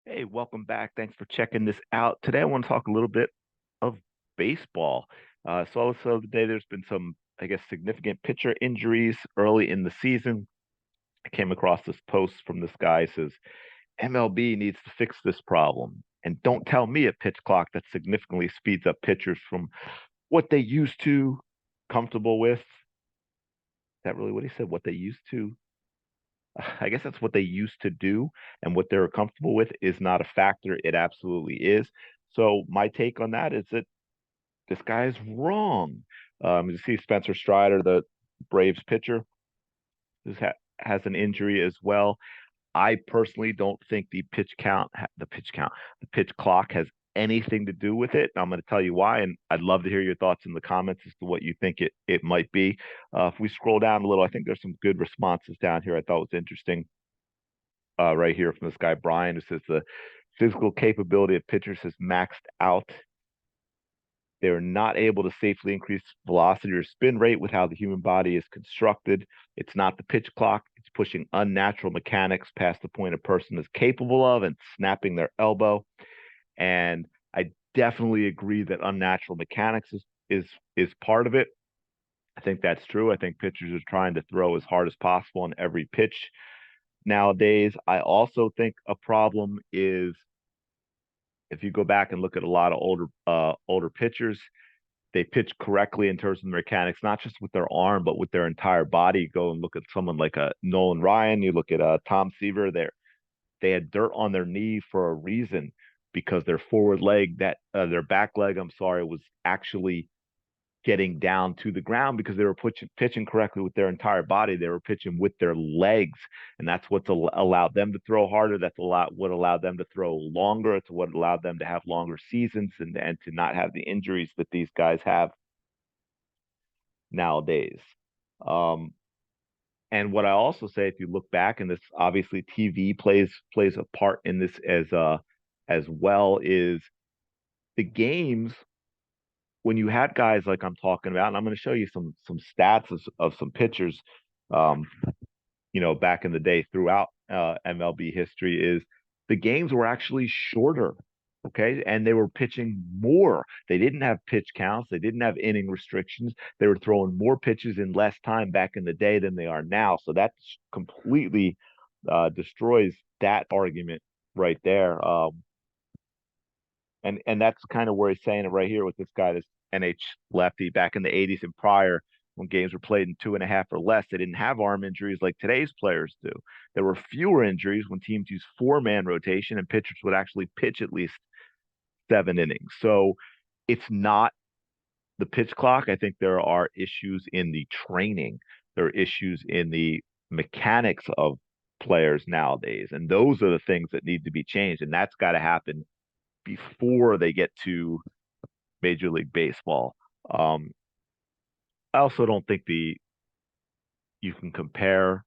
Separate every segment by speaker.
Speaker 1: Hey, welcome back. Thanks for checking this out. Today, I want to talk a little bit of baseball. So today there's been some, I guess, significant pitcher injuries early in the season. I came across this post from this guy who says MLB needs to fix this problem. And don't tell me a pitch clock that significantly speeds up pitchers from what they used to comfortable with. Is that really what he said? What they used to I guess that's what they used to do, and what they're comfortable with is not a factor. It absolutely is. So my take on that is that this guy is wrong. You see Spencer Strider, the Braves pitcher, has an injury as well. I personally don't think the pitch clock has anything to do with it. I'm going to tell you why, and I'd love to hear your thoughts in the comments as to what you think it might be. If we scroll down a little, I think there's some good responses down here I thought was interesting right here from this guy Brian, who says the physical capability of pitchers has maxed out. They're not able to safely increase velocity or spin rate with how the human body is constructed. It's not the pitch clock. It's pushing unnatural mechanics past the point a person is capable of and snapping their elbow. And I definitely agree that unnatural mechanics is part of it. I think that's true. I think pitchers are trying to throw as hard as possible on every pitch nowadays. I also think a problem is if you go back and look at a lot of older pitchers, they pitch correctly in terms of mechanics, not just with their arm, but with their entire body. Go and look at someone like a Nolan Ryan. You look at Tom Seaver. They had dirt on their knee for a reason because their forward leg, their back leg, I'm sorry, was actually getting down to the ground because they were pitching correctly with their entire body. They were pitching with their legs, and that's what's allowed them to throw harder. That's what allowed them to throw longer. It's what allowed them to have longer seasons and to not have the injuries that these guys have nowadays. Um, and what I also say, if you look back, and this obviously TV plays a part in this as well, is the games when you had guys like I'm talking about, and I'm going to show you some stats of some pitchers, um, back in the day throughout MLB history, is the games were actually shorter. Okay. And they were pitching more. They didn't have pitch counts. They didn't have inning restrictions. They were throwing more pitches in less time back in the day than they are now. So that completely destroys that argument right there. And that's kind of where he's saying it right here with this guy, this NH lefty back in the 80s and prior, when games were played in 2.5 or less, they didn't have arm injuries like today's players do. There were fewer injuries when teams used four-man rotation and pitchers would actually pitch at least 7 innings. So it's not the pitch clock. I think there are issues in the training. There are issues in the mechanics of players nowadays. And those are the things that need to be changed. And that's got to happen before they get to Major League Baseball. Um, I also don't think the you can compare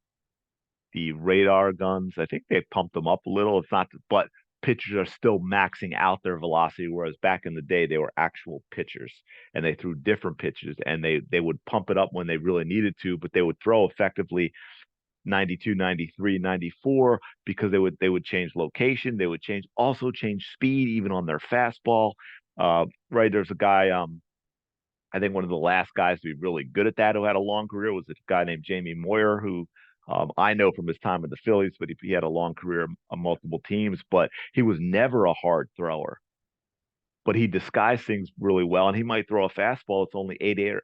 Speaker 1: the radar guns. I think they pumped them up a little. It's not, but pitchers are still maxing out their velocity, whereas back in the day they were actual pitchers and they threw different pitches and they would pump it up when they really needed to, but they would throw effectively 92, 93, 94 because they would change location, they would change speed even on their fastball. Right, there's a guy I think one of the last guys to be really good at that who had a long career was a guy named Jamie Moyer, who I know from his time in the Phillies, but he had a long career on multiple teams, but he was never a hard thrower. But he disguised things really well, and he might throw a fastball that's only 88 or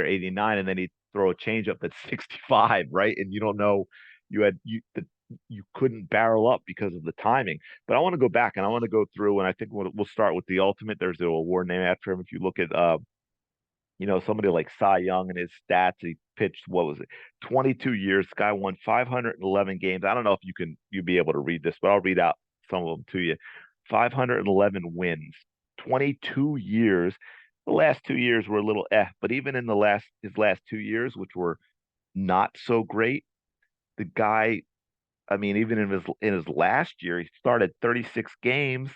Speaker 1: 89, and then he'd throw a changeup that's 65, right? And you don't know you couldn't barrel up because of the timing. But I want to go back and I want to go through, and I think we'll start with the ultimate. There's an award named after him. If you look at somebody like Cy Young and his stats, he pitched, what was it, 22 years. This guy won 511 games. I don't know if you'd be able to read this, but I'll read out some of them to you. 511 wins, 22 years. The last 2 years were a little but even in his last 2 years, which were not so great, the guy, I mean, even in his last year, he started 36 games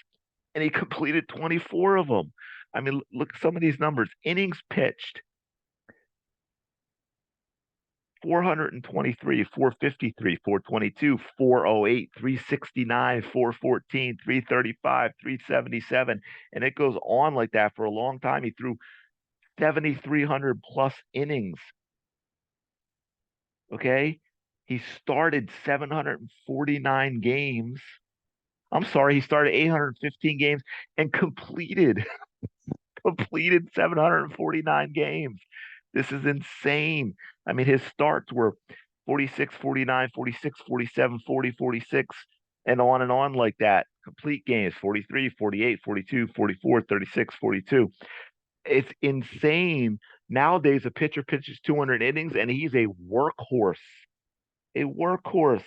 Speaker 1: and he completed 24 of them. I mean, look at some of these numbers. Innings pitched, 423, 453, 422, 408, 369, 414, 335, 377. And it goes on like that for a long time. He threw 7,300 plus innings. Okay. He started 749 games. I'm sorry, he started 815 games and completed 749 games. This is insane. I mean, his starts were 46, 49, 46, 47, 40, 46, and on like that. Complete games 43, 48, 42, 44, 36, 42. It's insane. Nowadays, a pitcher pitches 200 innings and he's a workhorse. A workhorse.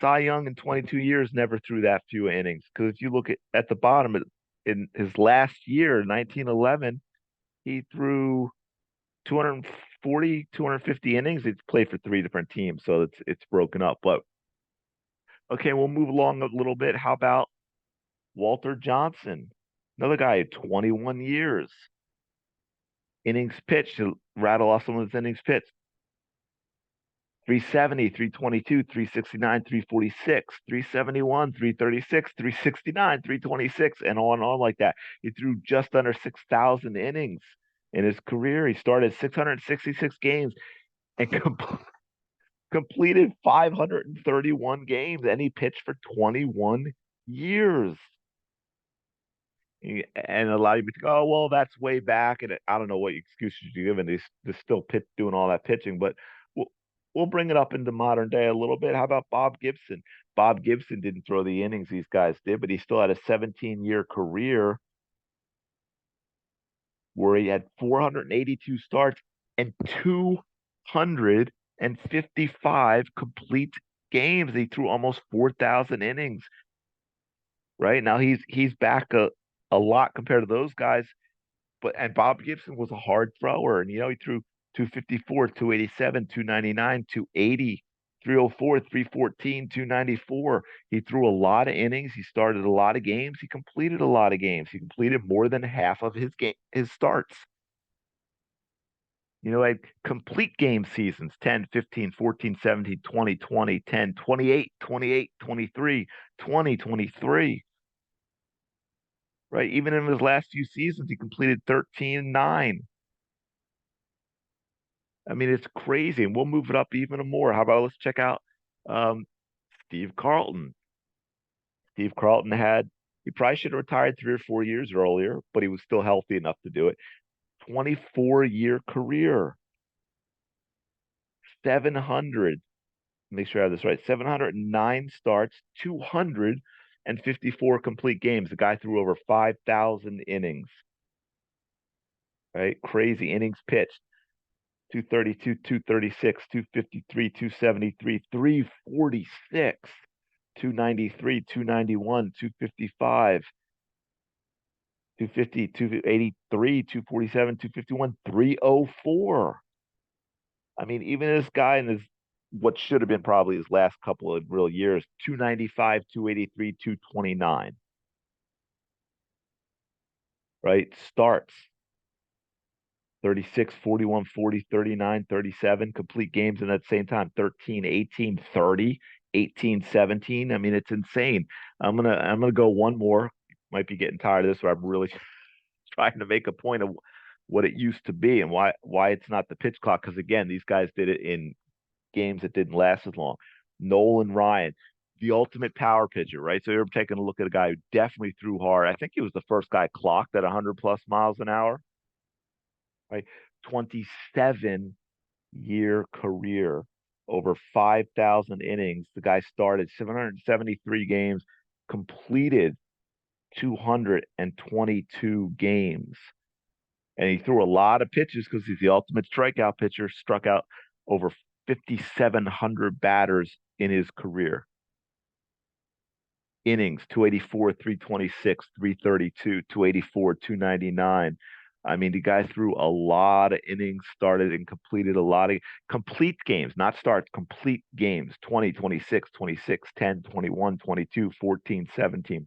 Speaker 1: Cy Young in 22 years never threw that few innings. Because if you look at the bottom, in his last year, 1911, he threw 240, 250 innings. He's played for three different teams, so it's broken up. But okay, we'll move along a little bit. How about Walter Johnson? Another guy, 21 years. Innings pitched, to rattle off some of his innings pitched. 370, 322, 369, 346, 371, 336, 369, 326, and on like that. He threw just under 6,000 innings in his career. He started 666 games and completed 531 games, and he pitched for 21 years. And a lot of people think, oh, well, that's way back. And I don't know what excuses you give, and they're still doing all that pitching. But we'll, we'll bring it up into modern day a little bit. How about Bob Gibson? Bob Gibson didn't throw the innings these guys did, but he still had a 17-year career where he had 482 starts and 255 complete games. He threw almost 4,000 innings. Right now, he's back a lot compared to those guys. And Bob Gibson was a hard thrower, and he threw 254, 287, 299, 280, 304, 314, 294. He threw a lot of innings. He started a lot of games. He completed a lot of games. He completed more than half of his starts. Like complete game seasons 10, 15, 14, 17, 20, 20, 10, 28, 28, 23, 20, 23. Right? Even in his last few seasons, he completed 13-9. I mean, it's crazy. And we'll move it up even more. How about let's check out um, Steve Carlton. Steve Carlton he probably should have retired 3 or 4 years earlier, but he was still healthy enough to do it. 24-year career, 700, make sure I have this right, 709 starts, 254 complete games. The guy threw over 5,000 innings, right? Crazy innings pitched. 232, 236, 253, 273, 346, 293, 291, 255, 250, 283, 247, 251, 304. I mean, even this guy in his what should have been probably his last couple of real years, 295, 283, 229, right? Starts 36, 41, 40, 39, 37 complete games in that same time, 13, 18, 30, 18, 17. I mean, it's insane. I'm gonna go one more. Might be getting tired of this, but I'm really trying to make a point of what it used to be and why it's not the pitch clock. Because again, these guys did it in games that didn't last as long. Nolan Ryan, the ultimate power pitcher, right? So you're taking a look at a guy who definitely threw hard. I think he was the first guy clocked at 100 plus miles an hour, right? 27-year career, over 5,000 innings. The guy started 773 games, completed 222 games. And he threw a lot of pitches because he's the ultimate strikeout pitcher, struck out over 5,700 batters in his career. Innings 284, 326, 332, 284, 299. I mean, the guy threw a lot of innings, started and completed a lot of complete games, not starts, complete games 20, 26, 26, 10, 21, 22, 14, 17.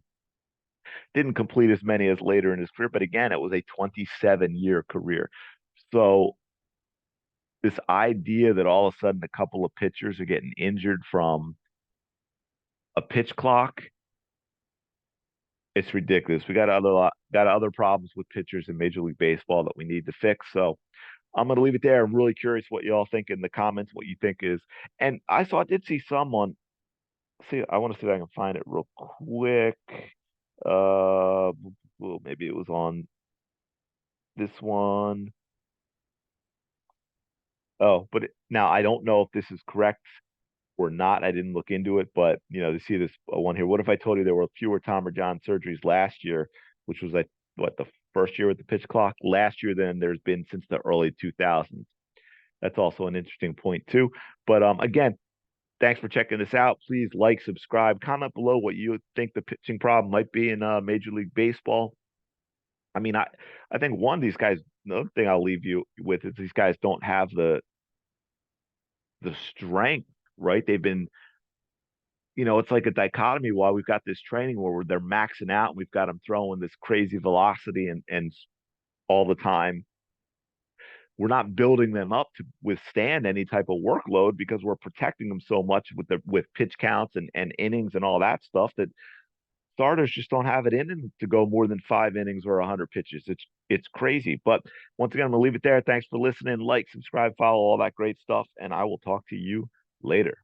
Speaker 1: Didn't complete as many as later in his career, but again, it was a 27-year career. So this idea that all of a sudden a couple of pitchers are getting injured from a pitch clock, it's ridiculous. We got other problems with pitchers in Major League Baseball that we need to fix. So I'm going to leave it there. I'm really curious what you all think in the comments, what you think is. And I did see someone, see, I want to see if I can find it real quick. Uh, well, maybe it was on this one. Oh, but now I don't know if this is correct or not. I didn't look into it, but to see this one here. What if I told you there were fewer Tom or John surgeries last year, which was like what the first year with the pitch clock last year than there's been since the early 2000s. That's also an interesting point too. But again, thanks for checking this out. Please like, subscribe, comment below what you think the pitching problem might be in Major League Baseball. I mean, I think one of these guys. Another thing I'll leave you with is these guys don't have the strength, right? They've been, it's like a dichotomy while we've got this training where they're maxing out and we've got them throwing this crazy velocity and all the time. We're not building them up to withstand any type of workload because we're protecting them so much with pitch counts and innings and all that stuff that starters just don't have it in them to go more than 5 innings or 100 pitches. It's crazy. But once again, I'm gonna leave it there. Thanks for listening. Like, subscribe, follow, all that great stuff, and I will talk to you later.